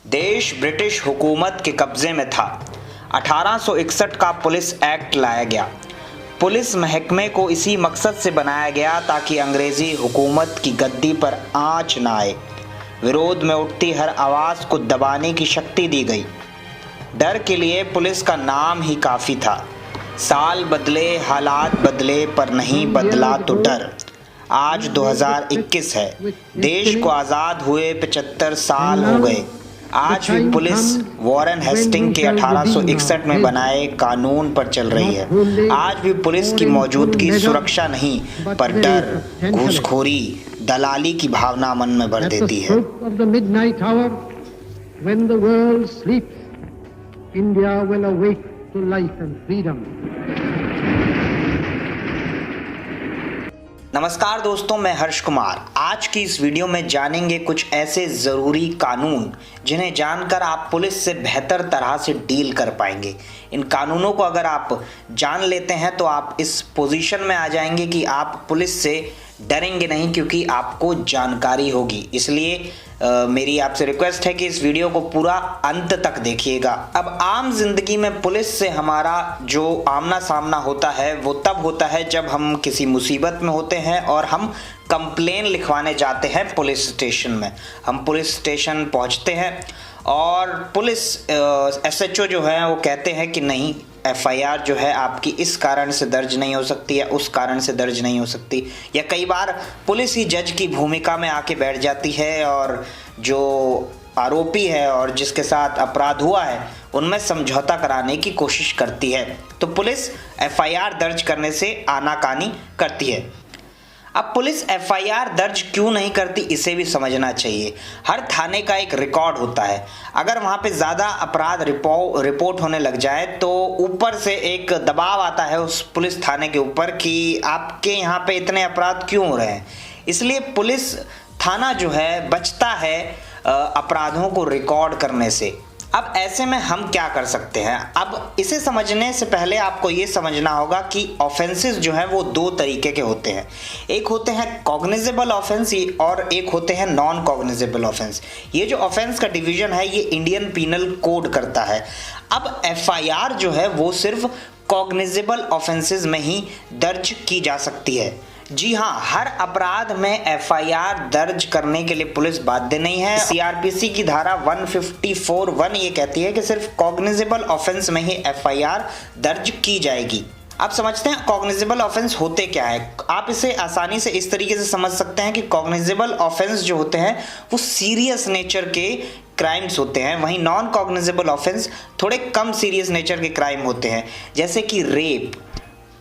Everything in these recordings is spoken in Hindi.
देश ब्रिटिश हुकूमत के कब्जे में था। 1861 का पुलिस एक्ट लाया गया। पुलिस महकमे को इसी मकसद से बनाया गया ताकि अंग्रेजी हुकूमत की गद्दी पर आंच न आए। विरोध में उठती हर आवाज़ को दबाने की शक्ति दी गई। डर के लिए पुलिस का नाम ही काफ़ी था। साल बदले, हालात बदले, पर नहीं बदला तो डर। आज 2021 है। देश को आज़ाद हुए 75 साल हो गए। आज भी पुलिस वॉरेन हेस्टिंग के 1861 में बनाए कानून पर चल रही है। आज भी पुलिस की मौजूदगी सुरक्षा नहीं, पर डर, घूसखोरी, दलाली की भावना मन में भर देती है। नमस्कार दोस्तों, मैं हर्ष कुमार। आज की इस वीडियो में जानेंगे कुछ ऐसे ज़रूरी कानून जिन्हें जानकर आप पुलिस से बेहतर तरह से डील कर पाएंगे। इन कानूनों को अगर आप जान लेते हैं तो आप इस पोजीशन में आ जाएंगे कि आप पुलिस से डरेंगे नहीं, क्योंकि आपको जानकारी होगी। इसलिए मेरी आपसे रिक्वेस्ट है कि इस वीडियो को पूरा अंत तक देखिएगा। अब आम जिंदगी में पुलिस से हमारा जो आमना सामना होता है वो तब होता है जब हम किसी मुसीबत में होते हैं और हम कंप्लेन लिखवाने जाते हैं पुलिस स्टेशन में। हम पुलिस स्टेशन पहुंचते हैं और पुलिस SHO जो है वो कहते हैं कि नहीं, FIR जो है आपकी इस कारण से दर्ज नहीं हो सकती या उस कारण से दर्ज नहीं हो सकती। या कई बार पुलिस ही जज की भूमिका में आके बैठ जाती है और जो आरोपी है और जिसके साथ अपराध हुआ है उनमें समझौता कराने की कोशिश करती है। तो पुलिस FIR दर्ज करने से आनाकानी करती है। अब पुलिस FIR दर्ज क्यों नहीं करती, इसे भी समझना चाहिए। हर थाने का एक रिकॉर्ड होता है। अगर वहाँ पे ज़्यादा अपराध रिपोर्ट होने लग जाए तो ऊपर से एक दबाव आता है उस पुलिस थाने के ऊपर कि आपके यहाँ पे इतने अपराध क्यों हो रहे हैं। इसलिए पुलिस थाना जो है बचता है अपराधों को रिकॉर्ड करने से। अब ऐसे में हम क्या कर सकते हैं? अब इसे समझने से पहले आपको ये समझना होगा कि ऑफेंसेस जो है वो दो तरीके के होते हैं। एक होते हैं कॉग्निजेबल ऑफेंस और एक होते हैं नॉन कॉग्निजेबल ऑफेंस। ये जो ऑफेंस का डिवीजन है ये इंडियन पीनल कोड करता है। अब FIR जो है वो सिर्फ कॉग्निजेबल ऑफेंसेस में ही दर्ज की जा सकती है। जी हाँ, हर अपराध में FIR दर्ज करने के लिए पुलिस बाध्य नहीं है। CRPC की धारा 154(1) ये कहती है कि सिर्फ कॉग्निजेबल ऑफेंस में ही FIR दर्ज की जाएगी। अब समझते हैं कॉग्निजेबल ऑफेंस होते क्या है। आप इसे आसानी से इस तरीके से समझ सकते हैं कि कॉग्निजेबल ऑफेंस जो होते हैं वो सीरियस नेचर के क्राइम्स होते हैं, वहीं नॉन कॉग्निजेबल ऑफेंस थोड़े कम सीरियस नेचर के क्राइम होते हैं। जैसे कि रेप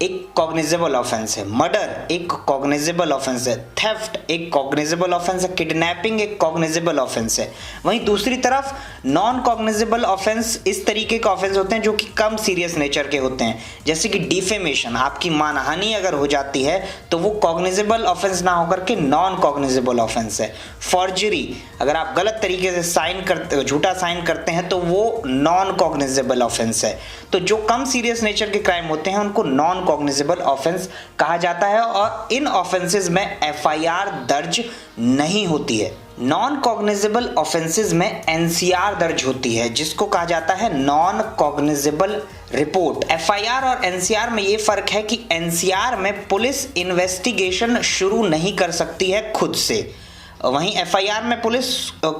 एक कॉग्निजेबल ऑफेंस है, मर्डर एक कॉग्निजेबल ऑफेंस है, थेफ्ट एक कॉग्निजेबल ऑफेंस है, किडनैपिंग एक कॉग्निजेबल ऑफेंस है। वहीं दूसरी तरफ नॉन कॉग्निजेबल ऑफेंस इस तरीके के ऑफेंस होते हैं जो कि कम सीरियस नेचर के होते हैं। जैसे कि डिफेमेशन, आपकी मानहानि अगर हो जाती है तो वो कॉग्निजेबल ऑफेंस ना होकर के नॉन कॉग्निजेबल ऑफेंस है। फॉर्जरी, अगर आप गलत तरीके से झूठा साइन करते हैं तो वो नॉन कॉग्निजेबल ऑफेंस है। तो जो कम सीरियस नेचर के क्राइम होते हैं उनको नॉन कॉग्निजेबल ऑफेंस कहा जाता है और इन ऑफेंसेस में FIR दर्ज नहीं होती है। नॉन कॉग्निजेबल ऑफेंसेस में NCR दर्ज होती है, जिसको कहा जाता है नॉन कॉग्निजेबल रिपोर्ट। FIR और NCR में ये फर्क है कि NCR में पुलिस इन्वेस्टिगेशन शुरू नहीं कर सकती है खुद से, वहीं FIR में पुलिस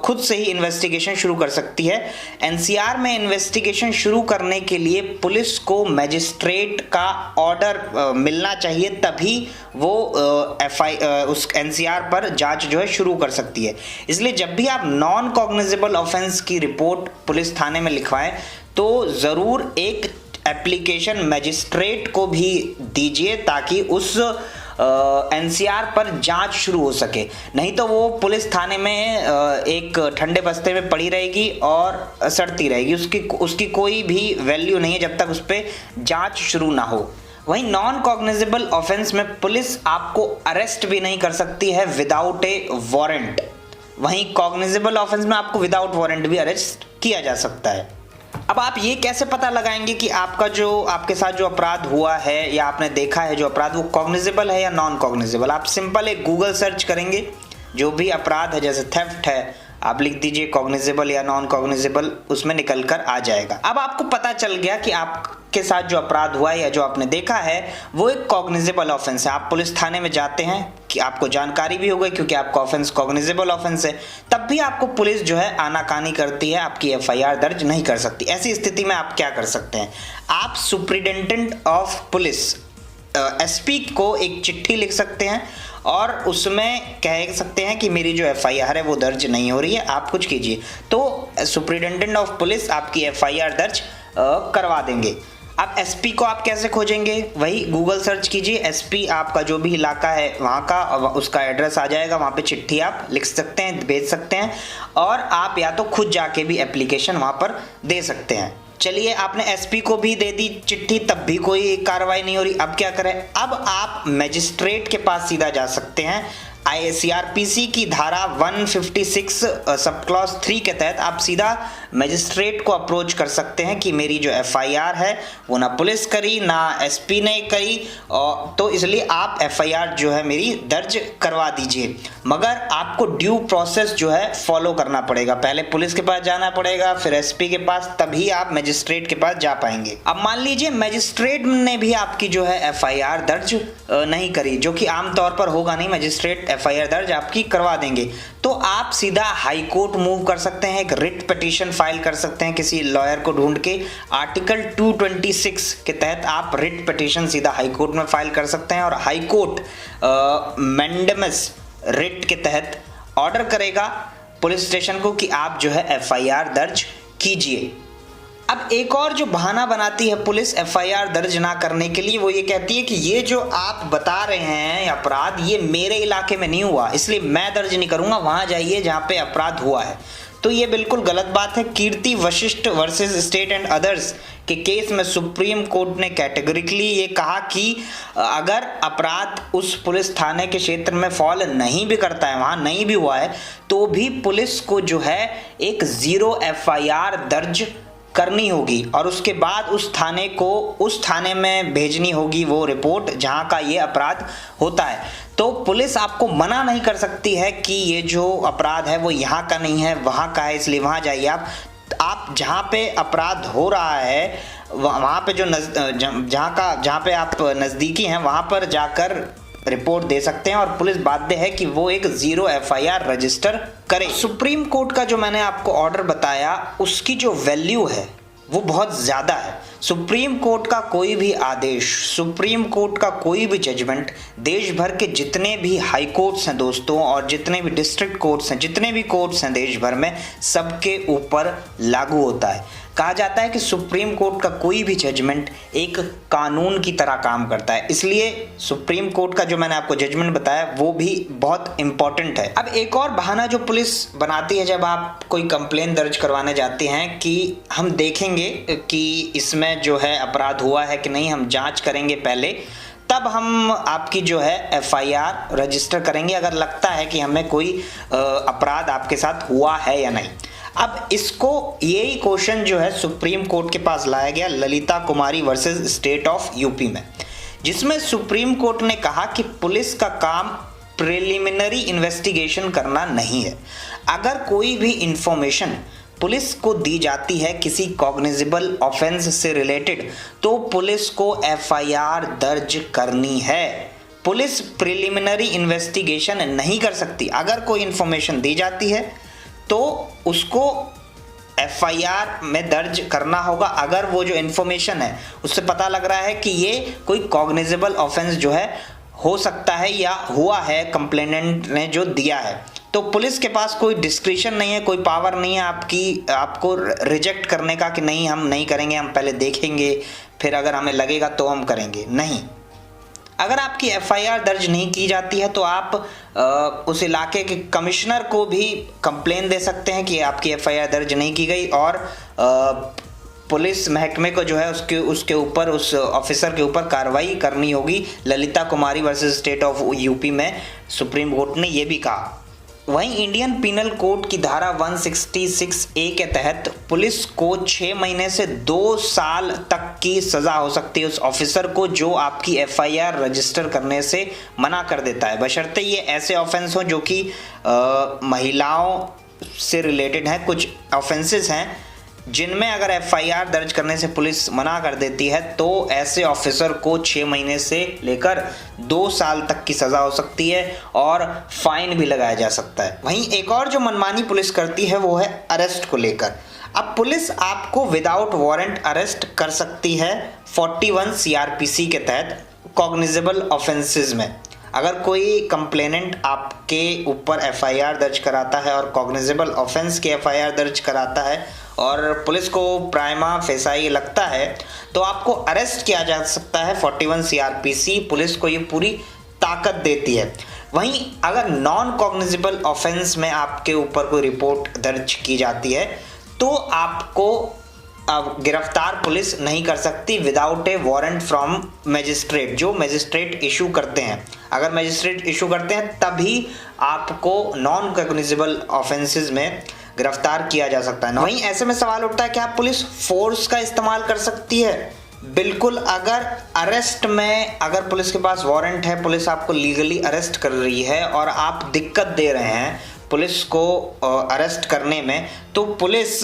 खुद से ही इन्वेस्टिगेशन शुरू कर सकती है। NCR में इन्वेस्टिगेशन शुरू करने के लिए पुलिस को मजिस्ट्रेट का ऑर्डर मिलना चाहिए, तभी वो उस NCR पर जांच जो है शुरू कर सकती है। इसलिए जब भी आप नॉन कॉग्निजेबल ऑफेंस की रिपोर्ट पुलिस थाने में लिखवाएं तो ज़रूर एक एप्लीकेशन मजिस्ट्रेट को भी दीजिए ताकि उस NCR पर जांच शुरू हो सके। नहीं तो वो पुलिस थाने में एक ठंडे बस्ते में पड़ी रहेगी और सड़ती रहेगी, उसकी कोई भी वैल्यू नहीं है जब तक उस पर जांच शुरू ना हो। वहीं नॉन कॉग्निजेबल ऑफेंस में पुलिस आपको अरेस्ट भी नहीं कर सकती है विदाउट ए वारंट। वहीं कॉग्निजेबल ऑफेंस में आपको विदाउट वारंट भी अरेस्ट किया जा सकता है। अब आप ये कैसे पता लगाएंगे कि आपके साथ जो अपराध हुआ है या आपने देखा है जो अपराध, वो कॉग्निजेबल है या नॉन कॉग्निजेबल? आप सिंपल एक गूगल सर्च करेंगे, जो भी अपराध है जैसे थेफ्ट है, आप लिख दीजिए कॉग्निजेबल या नॉन कॉग्निजेबल, उसमें निकल कर आ जाएगा। अब आपको पता चल गया कि आपके साथ जो अपराध हुआ है या जो आपने देखा है वो एक कॉग्निजेबल ऑफेंस है। आप पुलिस थाने में जाते हैं कि आपको जानकारी भी हो गई क्योंकि आपका ऑफेंस कॉग्निजेबल ऑफेंस है, तब भी आपको पुलिस जो है आनाकानी करती है, आपकी एफआईआर दर्ज नहीं कर सकती। ऐसी स्थिति में आप क्या कर सकते हैं, आप सुप्रिटेंडेंट ऑफ पुलिस एसपी को एक चिट्ठी लिख सकते हैं और उसमें कह सकते हैं कि मेरी जो एफआईआर है वो दर्ज नहीं हो रही है, आप कुछ कीजिए। तो सुप्रिटेंडेंट ऑफ पुलिस आपकी एफआईआर दर्ज करवा देंगे। अब एसपी को आप कैसे खोजेंगे, वही गूगल सर्च कीजिए, एसपी आपका जो भी इलाका है वहाँ का उसका एड्रेस आ जाएगा, वहाँ पे चिट्ठी आप लिख सकते हैं, भेज सकते हैं, और आप या तो खुद जाके भी एप्लीकेशन वहाँ पर दे सकते हैं। चलिए, आपने एसपी को भी दे दी चिट्ठी, तब भी कोई कार्रवाई नहीं हो रही, अब क्या करें, अब आप मजिस्ट्रेट के पास सीधा जा सकते हैं। सीआरपीसी की धारा 156 सब क्लॉज 3 के तहत आप सीधा मजिस्ट्रेट को अप्रोच कर सकते हैं कि मेरी जो एफआईआर है वो ना पुलिस करी ना एसपी ने करी, और तो इसलिए आप एफआईआर जो है मेरी दर्ज करवा दीजिए। मगर आपको ड्यू प्रोसेस जो है फॉलो करना पड़ेगा, पहले पुलिस के पास जाना पड़ेगा, फिर एसपी के पास, तभी आप मजिस्ट्रेट के पास जा पाएंगे। अब मान लीजिए मजिस्ट्रेट ने भी आपकी जो है एफआईआर दर्ज नहीं करी, जो कि आमतौर पर होगा नहीं, मजिस्ट्रेट एफआईआर दर्ज आपकी करवा देंगे, तो आप सीधा हाई कोर्ट मूव कर सकते हैं, एक रिट पिटीशन फाइल कर सकते हैं किसी लॉयर को ढूंढ के। आर्टिकल 226 के तहत आप रिट पिटीशन सीधा हाई कोर्ट में फाइल कर सकते हैं और हाई कोर्ट मैंडेमस रिट के तहत ऑर्डर करेगा पुलिस स्टेशन को कि आप जो है एफआईआर दर्ज कीजिए। अब एक और जो बहाना बनाती है पुलिस एफआईआर दर्ज ना करने के लिए, वो ये कहती है कि ये जो आप बता रहे हैं अपराध ये मेरे इलाके में नहीं हुआ, इसलिए मैं दर्ज नहीं करूंगा, वहां जाइए जहां पे अपराध हुआ है। तो ये बिल्कुल गलत बात है। Kirti Vashisht versus state and others के केस में सुप्रीम कोर्ट ने कैटेगोरिकली ये कहा कि अगर अपराध उस पुलिस थाने के क्षेत्र में फॉल नहीं भी करता है, वहां नहीं भी हुआ है, तो भी पुलिस को जो है एक 0 एफआईआर दर्ज करनी होगी और उसके बाद उस थाने को उस थाने में भेजनी होगी वो रिपोर्ट जहां का ये अपराध होता है। तो पुलिस आपको मना नहीं कर सकती है कि ये जो अपराध है वो यहाँ का नहीं है, वहाँ का है, इसलिए वहाँ जाइए। आप जहाँ पे अपराध हो रहा है वहाँ पे जो जहाँ पे आप नज़दीकी हैं वहाँ पर जाकर रिपोर्ट दे सकते हैं और पुलिस बाध्य है कि वो एक 0 एफआईआर रजिस्टर करे। सुप्रीम कोर्ट का जो मैंने आपको ऑर्डर बताया उसकी जो वैल्यू है वो बहुत ज़्यादा है। सुप्रीम कोर्ट का कोई भी आदेश, सुप्रीम कोर्ट का कोई भी जजमेंट देश भर के जितने भी हाई कोर्ट्स हैं दोस्तों, और जितने भी डिस्ट्रिक्ट कोर्ट्स हैं, जितने भी कोर्ट्स हैं देश भर में, सबके ऊपर लागू होता है। कहा जाता है कि सुप्रीम कोर्ट का कोई भी जजमेंट एक कानून की तरह काम करता है, इसलिए सुप्रीम कोर्ट का जो मैंने आपको जजमेंट बताया वो भी बहुत इंपॉर्टेंट है। अब एक और बहाना जो पुलिस बनाती है जब आप कोई कंप्लेन दर्ज करवाने जाते हैं कि हम देखेंगे कि इसमें जो है अपराध हुआ है कि नहीं, हम जांच करेंगे पहले, तब हम आपकी जो है एफआईआर रजिस्टर करेंगे अगर लगता है कि हमें कोई अपराध आपके साथ हुआ है या नहीं। अब इसको यही क्वेश्चन जो है सुप्रीम कोर्ट के पास लाया गया ललिता कुमारी वर्सेस स्टेट ऑफ यूपी में, जिसमें सुप्रीम कोर्ट ने कहा कि पुलिस का काम प्रिलिमिनरी इन्वेस्टिगेशन करना नहीं है। अगर कोई भी इंफॉर्मेशन पुलिस को दी जाती है किसी कॉग्निजेबल ऑफेंस से रिलेटेड, तो पुलिस को एफआईआर दर्ज करनी है। पुलिस प्रिलिमिनरी इन्वेस्टिगेशन नहीं कर सकती। अगर कोई इंफॉर्मेशन दी जाती है तो उसको एफआईआर में दर्ज करना होगा। अगर वो जो इन्फॉर्मेशन है उससे पता लग रहा है कि ये कोई कॉग्निजेबल ऑफेंस जो है हो सकता है या हुआ है, कंप्लेनेंट ने जो दिया है, तो पुलिस के पास कोई डिस्क्रिशन नहीं है, कोई पावर नहीं है आपको रिजेक्ट करने का कि नहीं हम नहीं करेंगे, हम पहले देखेंगे फिर अगर हमें लगेगा तो हम करेंगे। नहीं, अगर आपकी एफआईआर दर्ज नहीं की जाती है तो आप उस इलाके के कमिश्नर को भी कंप्लेन दे सकते हैं कि आपकी एफआईआर दर्ज नहीं की गई, और पुलिस महकमे को जो है उसके ऊपर, उस ऑफिसर के ऊपर कार्रवाई करनी होगी। ललिता कुमारी वर्सेस स्टेट ऑफ यूपी में सुप्रीम कोर्ट ने यह भी कहा। वहीं इंडियन पीनल कोड की धारा 166A के तहत पुलिस को 6 महीने से 2 साल तक की सज़ा हो सकती है उस ऑफिसर को जो आपकी एफआईआर रजिस्टर करने से मना कर देता है, बशर्ते ये ऐसे ऑफेंस हो जो कि महिलाओं से रिलेटेड हैं, कुछ ऑफेंसेस हैं जिनमें अगर एफआईआर दर्ज करने से पुलिस मना कर देती है तो ऐसे ऑफिसर को 6 महीने से लेकर 2 साल तक की सज़ा हो सकती है और फाइन भी लगाया जा सकता है। वहीं एक और जो मनमानी पुलिस करती है वो है अरेस्ट को लेकर। अब पुलिस आपको विदाउट वारंट अरेस्ट कर सकती है 41 सीआरपीसी के तहत कॉग्निजेबल ऑफेंसेस में। अगर कोई कंप्लेनेंट आपके ऊपर एफआईआर दर्ज कराता है और कॉग्निजेबल ऑफेंस की एफआईआर दर्ज कराता है और पुलिस को प्राइमा फेसाई लगता है तो आपको अरेस्ट किया जा सकता है। 41 सीआरपीसी पुलिस को ये पूरी ताकत देती है। वहीं अगर नॉन कॉग्निजेबल ऑफेंस में आपके ऊपर कोई रिपोर्ट दर्ज की जाती है तो आपको अब गिरफ्तार पुलिस नहीं कर सकती without A warrant from magistrate. जो मजिस्ट्रेट इशू करते हैं, अगर मजिस्ट्रेट इशू करते हैं तभी आपको नॉन कॉग्निजेबल ऑफेंसेस में गिरफ्तार किया जा सकता है। वहीं ऐसे में सवाल उठता है कि आप पुलिस फोर्स का इस्तेमाल कर सकती है? बिल्कुल। अगर अरेस्ट में अगर पुलिस के पास वारंट है, पुलिस आपको लीगली अरेस्ट कर रही है और आप दिक्कत दे रहे हैं पुलिस को अरेस्ट करने में, तो पुलिस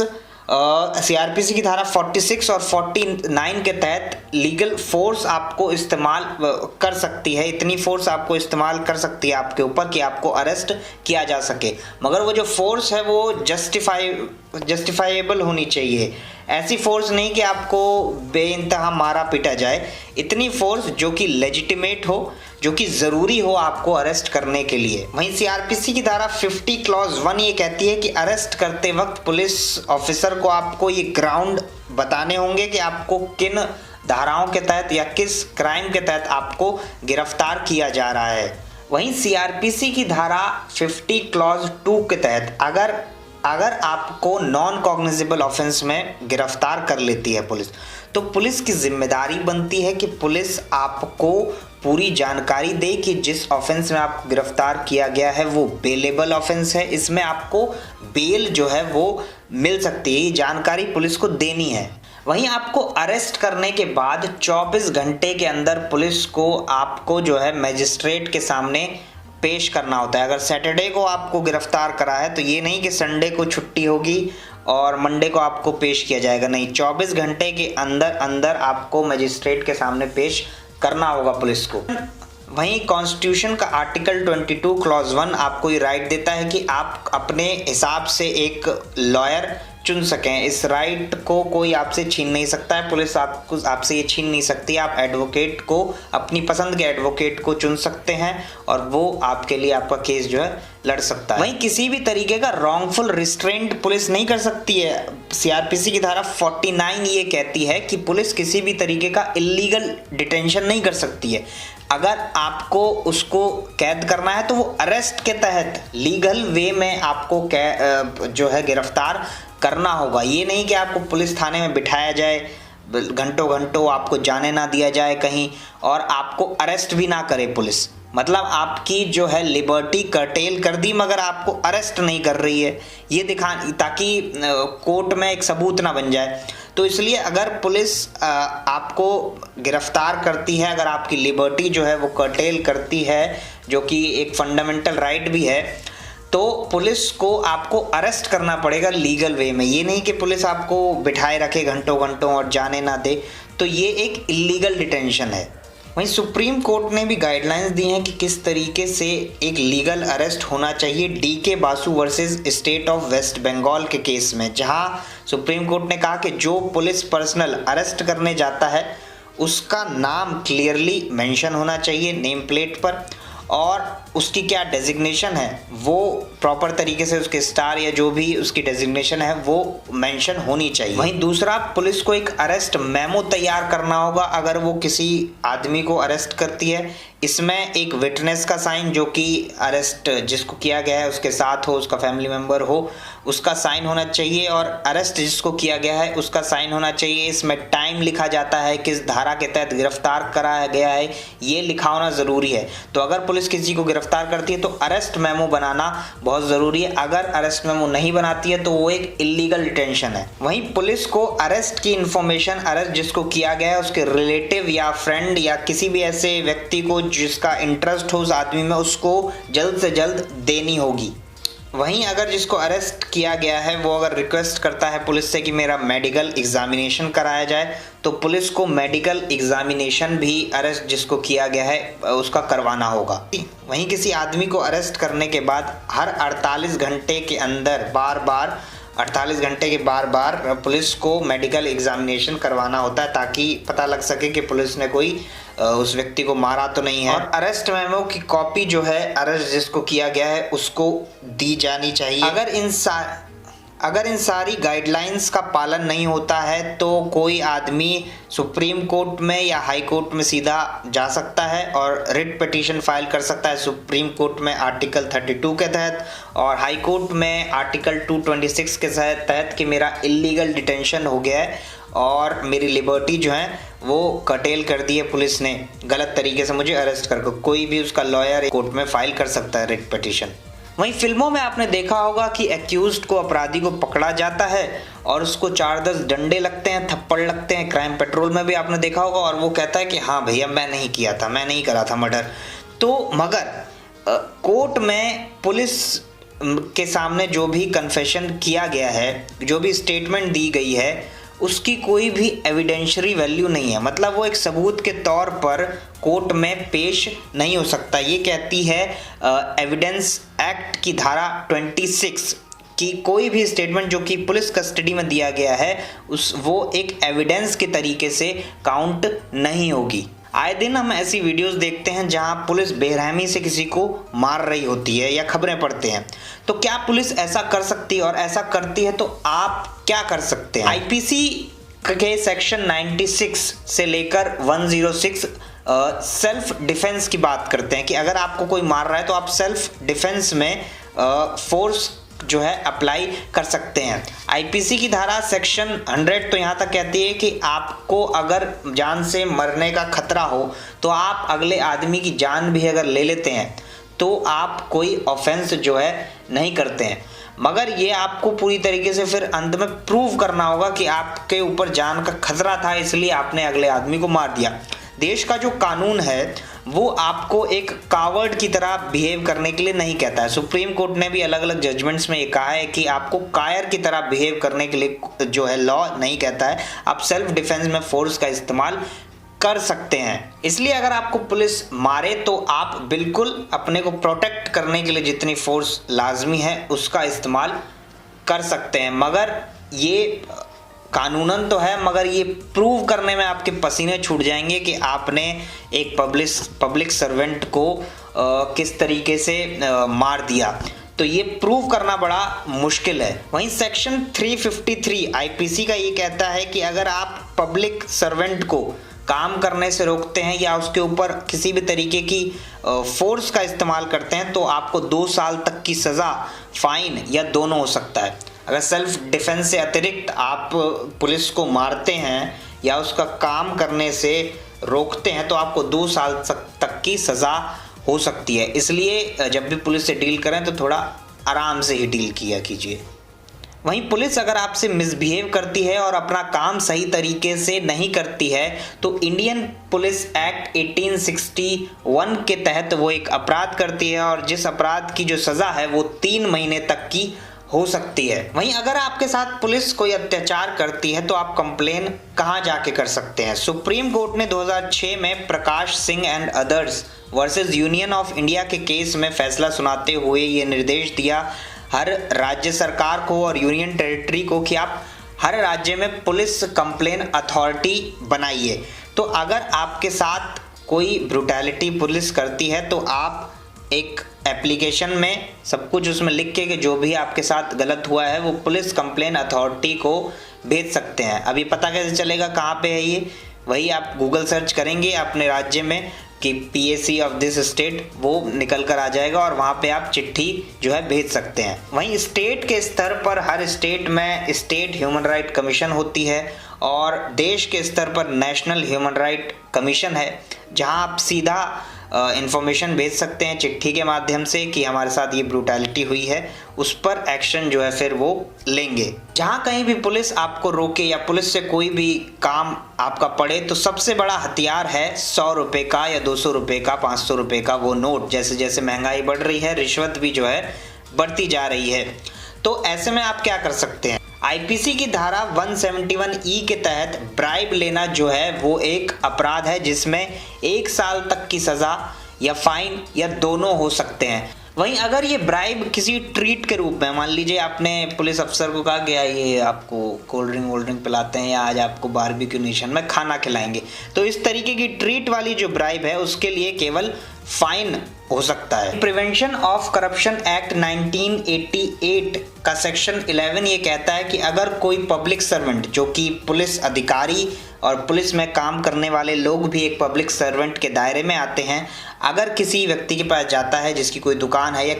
सीआरपीसी की धारा 46 और 49 के तहत लीगल फोर्स आपको इस्तेमाल कर सकती है। इतनी फोर्स आपको इस्तेमाल कर सकती है आपके ऊपर कि आपको अरेस्ट किया जा सके, मगर वो जो फोर्स है वो जस्टिफाइबल होनी चाहिए। ऐसी फोर्स नहीं कि आपको बेइंतहा मारा पीटा जाए। इतनी फोर्स जो कि लेजिटिमेट हो, जो कि ज़रूरी हो आपको अरेस्ट करने के लिए। वहीं सीआरपीसी की धारा 50 क्लॉज 1 ये कहती है कि अरेस्ट करते वक्त पुलिस ऑफिसर को आपको ये ग्राउंड बताने होंगे कि आपको किन धाराओं के तहत या किस क्राइम के तहत आपको गिरफ्तार किया जा रहा है। वहीं सीआरपीसी की धारा 50 क्लॉज 2 के तहत अगर आपको नॉन कॉग्निजेबल ऑफेंस में गिरफ्तार कर लेती है पुलिस, तो पुलिस की जिम्मेदारी बनती है कि पुलिस आपको पूरी जानकारी दे कि जिस ऑफेंस में आपको गिरफ्तार किया गया है वो बेलेबल ऑफेंस है, इसमें आपको बेल जो है वो मिल सकती है। ये जानकारी पुलिस को देनी है। वहीं आपको अरेस्ट करने के बाद 24 घंटे के अंदर पुलिस को आपको जो है मजिस्ट्रेट के सामने पेश करना होता है। अगर सैटरडे को आपको गिरफ्तार करा है तो ये नहीं कि संडे को छुट्टी होगी और मंडे को आपको पेश किया जाएगा, नहीं, 24 घंटे के अंदर अंदर आपको मजिस्ट्रेट के सामने पेश करना होगा पुलिस को। वहीं कॉन्स्टिट्यूशन का आर्टिकल 22 क्लॉज 1 आपको ये राइट देता है कि आप अपने हिसाब से एक लॉयर चुन सकें। इस राइट को कोई आपसे छीन नहीं सकता है, पुलिस आपसे ये छीन नहीं सकती। आप एडवोकेट को, अपनी पसंद के एडवोकेट को चुन सकते हैं और वो आपके लिए आपका केस जो है लड़ सकता है। वहीं किसी भी तरीके का रॉन्गफुल रिस्ट्रेंट पुलिस नहीं कर सकती है। सीआरपीसी की धारा 49 ये कहती है कि पुलिस किसी भी तरीके का इल्लीगल डिटेंशन नहीं कर सकती है। अगर आपको उसको कैद करना है तो वो अरेस्ट के तहत लीगल वे में आपको जो है गिरफ्तार करना होगा। ये नहीं कि आपको पुलिस थाने में बिठाया जाए, घंटों घंटों आपको जाने ना दिया जाए कहीं और आपको अरेस्ट भी ना करे पुलिस। मतलब आपकी जो है लिबर्टी कर्टेल कर दी मगर आपको अरेस्ट नहीं कर रही है, ये ताकि कोर्ट में एक सबूत ना बन जाए। तो इसलिए अगर पुलिस आपको गिरफ्तार करती है, अगर आपकी लिबर्टी जो है वो कर्टेल करती है, जो कि एक फंडामेंटल राइट भी है, तो पुलिस को आपको अरेस्ट करना पड़ेगा लीगल वे में। ये नहीं कि पुलिस आपको बिठाए रखे घंटों घंटों और जाने ना दे, तो ये एक इलीगल डिटेंशन है। वहीं सुप्रीम कोर्ट ने भी गाइडलाइंस दी हैं कि किस तरीके से एक लीगल अरेस्ट होना चाहिए DK Basu versus state of West Bengal के केस में, जहां सुप्रीम कोर्ट ने कहा कि जो पुलिस पर्सनल अरेस्ट करने जाता है उसका नाम क्लियरली मेंशन होना चाहिए नेम प्लेट पर, और उसकी क्या डेजिग्नेशन है वो प्रॉपर तरीके से, उसके स्टार या जो भी उसकी डेजिग्नेशन है वो मेंशन होनी चाहिए। वहीं दूसरा, पुलिस को एक अरेस्ट मेमो तैयार करना होगा अगर वो किसी आदमी को अरेस्ट करती है। इसमें एक विटनेस का साइन, जो कि अरेस्ट जिसको किया गया है उसके साथ हो, उसका फैमिली मेम्बर हो, उसका साइन होना चाहिए, और अरेस्ट जिसको किया गया है उसका साइन होना चाहिए। इसमें टाइम लिखा जाता है, किस धारा के तहत गिरफ्तार कराया गया है, ये लिखा होना ज़रूरी है। तो अगर पुलिस किसी को गिरफ्तार करती है तो अरेस्ट मेमो बनाना बहुत ज़रूरी है। अगर अरेस्ट मेमो नहीं बनाती है तो वो एक इलीगल डिटेंशन है। वहीं पुलिस को अरेस्ट की इन्फॉर्मेशन, अरेस्ट जिसको किया गया है उसके रिलेटिव या फ्रेंड या किसी भी ऐसे व्यक्ति को जिसका इंटरेस्ट हो उस आदमी में, उसको जल्द से जल्द देनी होगी। वहीं अगर जिसको अरेस्ट किया गया है वो अगर रिक्वेस्ट करता है पुलिस से कि मेरा मेडिकल एग्जामिनेशन कराया जाए, तो पुलिस को मेडिकल एग्जामिनेशन भी अरेस्ट जिसको किया गया है उसका करवाना होगा। वहीं किसी आदमी को अरेस्ट करने के बाद हर 48 घंटे के अंदर बार बार पुलिस को मेडिकल एग्जामिनेशन करवाना होता है, ताकि पता लग सके कि पुलिस ने कोई उस व्यक्ति को मारा तो नहीं है। और अरेस्ट मेमो की कॉपी जो है अरेस्ट जिसको किया गया है उसको दी जानी चाहिए। अगर इन सारी गाइडलाइंस का पालन नहीं होता है तो कोई आदमी सुप्रीम कोर्ट में या हाई कोर्ट में सीधा जा सकता है और रिट पिटीशन फाइल कर सकता है। सुप्रीम कोर्ट में आर्टिकल 32 के तहत और हाई कोर्ट में आर्टिकल 226 के तहत कि मेरा इलीगल डिटेंशन हो गया है और मेरी लिबर्टी जो है वो कटेल कर दी है पुलिस ने, गलत तरीके से मुझे अरेस्ट करके। कोई भी उसका लॉयर कोर्ट में फाइल कर सकता है रिट पिटीशन। वहीं फिल्मों में आपने देखा होगा कि एक्यूज्ड को, अपराधी को पकड़ा जाता है और उसको 4-10 डंडे लगते हैं, थप्पड़ लगते हैं। क्राइम पेट्रोल में भी आपने देखा होगा और वो कहता है कि हाँ भैया मैं नहीं किया था, मैं नहीं करा था मर्डर। तो मगर कोर्ट में पुलिस के सामने जो भी कन्फेशन किया गया है, जो भी स्टेटमेंट दी गई है, उसकी कोई भी एविडेंशियरी वैल्यू नहीं है। मतलब वो एक सबूत के तौर पर कोर्ट में पेश नहीं हो सकता। ये कहती है एविडेंस एक्ट की धारा 26 कि कोई भी स्टेटमेंट जो कि पुलिस कस्टडी में दिया गया है वो एक एविडेंस के तरीके से काउंट नहीं होगी। आए दिन हम ऐसी वीडियोस देखते हैं जहां पुलिस बेरहमी से किसी को मार रही होती है या खबरें पढ़ते हैं। तो क्या पुलिस ऐसा कर सकती है, और ऐसा करती है तो आप क्या कर सकते हैं? आईपीसी के सेक्शन 96 से लेकर 106 सेल्फ डिफेंस की बात करते हैं कि अगर आपको कोई मार रहा है तो आप सेल्फ डिफेंस में फोर्स जो है अप्लाई कर सकते हैं। आईपीसी की धारा सेक्शन 100 तो यहाँ तक कहती है कि आपको अगर जान से मरने का खतरा हो तो आप अगले आदमी की जान भी अगर ले लेते हैं तो आप कोई ऑफेंस जो है नहीं करते हैं। मगर ये आपको पूरी तरीके से फिर अंत में प्रूव करना होगा कि आपके ऊपर जान का खतरा था, इसलिए आपने अगले आदमी को मार दिया। देश का जो कानून है वो आपको एक कावर्ड की तरह बिहेव करने के लिए नहीं कहता है। सुप्रीम कोर्ट ने भी अलग अलग जजमेंट्स में ये कहा है कि आपको कायर की तरह बिहेव करने के लिए जो है लॉ नहीं कहता है। आप सेल्फ डिफेंस में फोर्स का इस्तेमाल कर सकते हैं। इसलिए अगर आपको पुलिस मारे तो आप बिल्कुल अपने को प्रोटेक्ट करने के लिए जितनी फोर्स लाजमी है उसका इस्तेमाल कर सकते हैं। मगर ये कानूनन तो है, मगर ये प्रूव करने में आपके पसीने छूट जाएंगे कि आपने एक पब्लिक सर्वेंट को किस तरीके से मार दिया। तो ये प्रूव करना बड़ा मुश्किल है। वहीं सेक्शन 353 आईपीसी का ये कहता है कि अगर आप पब्लिक सर्वेंट को काम करने से रोकते हैं या उसके ऊपर किसी भी तरीके की फोर्स का इस्तेमाल करते हैं तो आपको 2 साल तक की सज़ा, फाइन या दोनों हो सकता है। अगर सेल्फ डिफेंस से अतिरिक्त आप पुलिस को मारते हैं या उसका काम करने से रोकते हैं तो आपको 2 साल तक की सज़ा हो सकती है। इसलिए जब भी पुलिस से डील करें तो थोड़ा आराम से ही डील किया कीजिए। वहीं पुलिस अगर आपसे मिसबिहेव करती है और अपना काम सही तरीके से नहीं करती है तो इंडियन पुलिस एक्ट 1861 के तहत वो एक अपराध करती है और जिस अपराध की जो सज़ा है वो 3 महीने तक की हो सकती है। वहीं अगर आपके साथ पुलिस कोई अत्याचार करती है तो आप कंप्लेन कहां जाके कर सकते हैं? सुप्रीम कोर्ट ने 2006 में Prakash Singh and others versus union of India के केस में फैसला सुनाते हुए ये निर्देश दिया हर राज्य सरकार को और यूनियन टेरिटरी को कि आप हर राज्य में पुलिस कंप्लेन अथॉरिटी बनाइए। तो अगर आपके साथ कोई ब्रुटैलिटी पुलिस करती है तो आप एक एप्लीकेशन में सब कुछ उसमें लिख के कि जो भी आपके साथ गलत हुआ है वो पुलिस कंप्लेन अथॉरिटी को भेज सकते हैं। अभी पता कैसे चलेगा कहाँ पे है ये? वही आप गूगल सर्च करेंगे अपने राज्य में कि PAC ऑफ दिस स्टेट, वो निकल कर आ जाएगा और वहाँ पे आप चिट्ठी जो है भेज सकते हैं। वहीं स्टेट के स्तर पर हर स्टेट में स्टेट ह्यूमन राइट कमीशन होती है और देश के स्तर पर नेशनल ह्यूमन राइट कमीशन है जहाँ आप सीधा इंफॉर्मेशन भेज सकते हैं चिट्ठी के माध्यम से कि हमारे साथ ये ब्रूटैलिटी हुई है, उस पर एक्शन जो है फिर वो लेंगे। जहाँ कहीं भी पुलिस आपको रोके या पुलिस से कोई भी काम आपका पड़े तो सबसे बड़ा हथियार है 100 रुपये का या 200 रुपये का, 500 रुपये का वो नोट। जैसे जैसे महंगाई बढ़ रही है रिश्वत भी जो है बढ़ती जा रही है। तो ऐसे में आप क्या कर सकते हैं, आईपीसी की धारा 171E के तहत ब्राइब लेना जो है वो एक अपराध है जिसमें 1 साल तक की सजा या फाइन या दोनों हो सकते हैं। वहीं अगर ये ब्राइब किसी ट्रीट के रूप में, मान लीजिए आपने पुलिस अफसर को कहा गया ये आपको कोल्ड ड्रिंक पिलाते हैं या आज आपको बारबेक्यू नेशन में खाना खिलाएंगे, तो इस तरीके की ट्रीट वाली जो ब्राइब है उसके लिए केवल फाइन हो सकता है। प्रिवेंशन ऑफ करप्शन एक्ट 1988 का सेक्शन 11 ये कहता है कि अगर कोई पब्लिक सर्वेंट जो कि पुलिस अधिकारी और पुलिस में काम करने वाले लोग भी एक पब्लिक सर्वेंट के दायरे में आते हैं, अगर किसी व्यक्ति के पास जाता है जिसकी कोई दुकान है या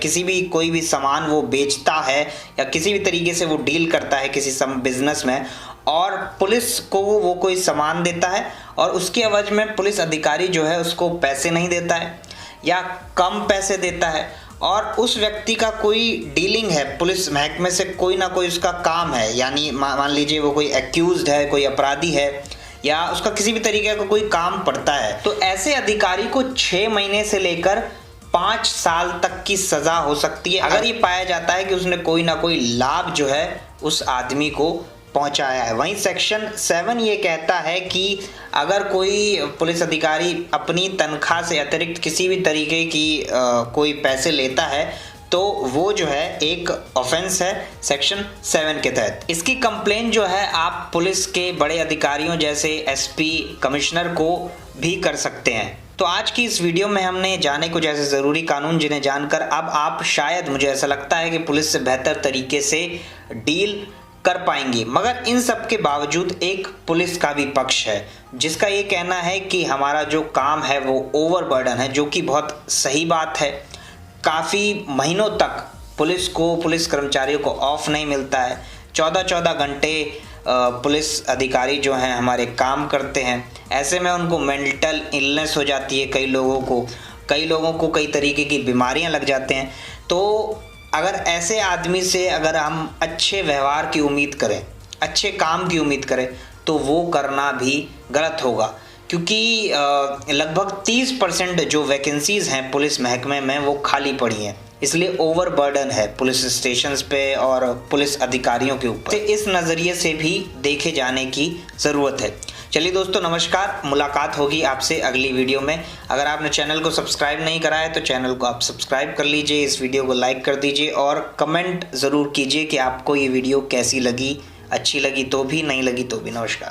कोई भी सामान वो बेचता है या किसी भी तरीके से वो डील करता है किसी बिजनेस में, और पुलिस को वो कोई सामान देता है और उसके एवज में पुलिस अधिकारी जो है उसको पैसे नहीं देता है या कम पैसे देता है, और उस व्यक्ति का कोई डीलिंग है पुलिस महकमे से, कोई ना कोई उसका काम है, यानी मान लीजिए वो कोई एक्यूज्ड है, कोई अपराधी है या उसका किसी भी तरीके का कोई काम पड़ता है, तो ऐसे अधिकारी को 6 महीने से लेकर 5 साल तक की सजा हो सकती है अगर ये पाया जाता है कि उसने कोई ना कोई लाभ जो है उस आदमी को पहुंचाया है। वहीं सेक्शन 7 ये कहता है कि अगर कोई पुलिस अधिकारी अपनी तनख्वाह से अतिरिक्त किसी भी तरीके की कोई पैसे लेता है तो वो जो है एक ऑफेंस है सेक्शन 7 के तहत। इसकी कंप्लेंट जो है आप पुलिस के बड़े अधिकारियों जैसे एसपी, कमिश्नर को भी कर सकते हैं। तो आज की इस वीडियो में हमने जाने कुछ ऐसे ज़रूरी कानून जिन्हें जानकर अब आप शायद, मुझे ऐसा लगता है कि पुलिस से बेहतर तरीके से डील कर पाएंगे। मगर इन सब के बावजूद एक पुलिस का भी पक्ष है जिसका ये कहना है कि हमारा जो काम है वो ओवरबर्डन है, जो कि बहुत सही बात है। काफ़ी महीनों तक पुलिस कर्मचारियों को ऑफ नहीं मिलता है, 14-14 घंटे पुलिस अधिकारी जो हैं हमारे काम करते हैं। ऐसे में उनको मेंटल इलनेस हो जाती है, कई लोगों को कई तरीके की बीमारियां लग जाते हैं। तो अगर ऐसे आदमी से अगर हम अच्छे व्यवहार की उम्मीद करें, अच्छे काम की उम्मीद करें, तो वो करना भी गलत होगा, क्योंकि लगभग 30% जो वैकेंसीज़ हैं पुलिस महकमे में वो खाली पड़ी हैं, इसलिए ओवरबर्डन है पुलिस स्टेशंस पे और पुलिस अधिकारियों के ऊपर। तो इस नज़रिए से भी देखे जाने की ज़रूरत है। चलिए दोस्तों, नमस्कार, मुलाकात होगी आपसे अगली वीडियो में। अगर आपने चैनल को सब्सक्राइब नहीं करा है तो चैनल को आप सब्सक्राइब कर लीजिए, इस वीडियो को लाइक कर दीजिए और कमेंट ज़रूर कीजिए कि आपको ये वीडियो कैसी लगी, अच्छी लगी तो भी, नहीं लगी तो भी। नमस्कार।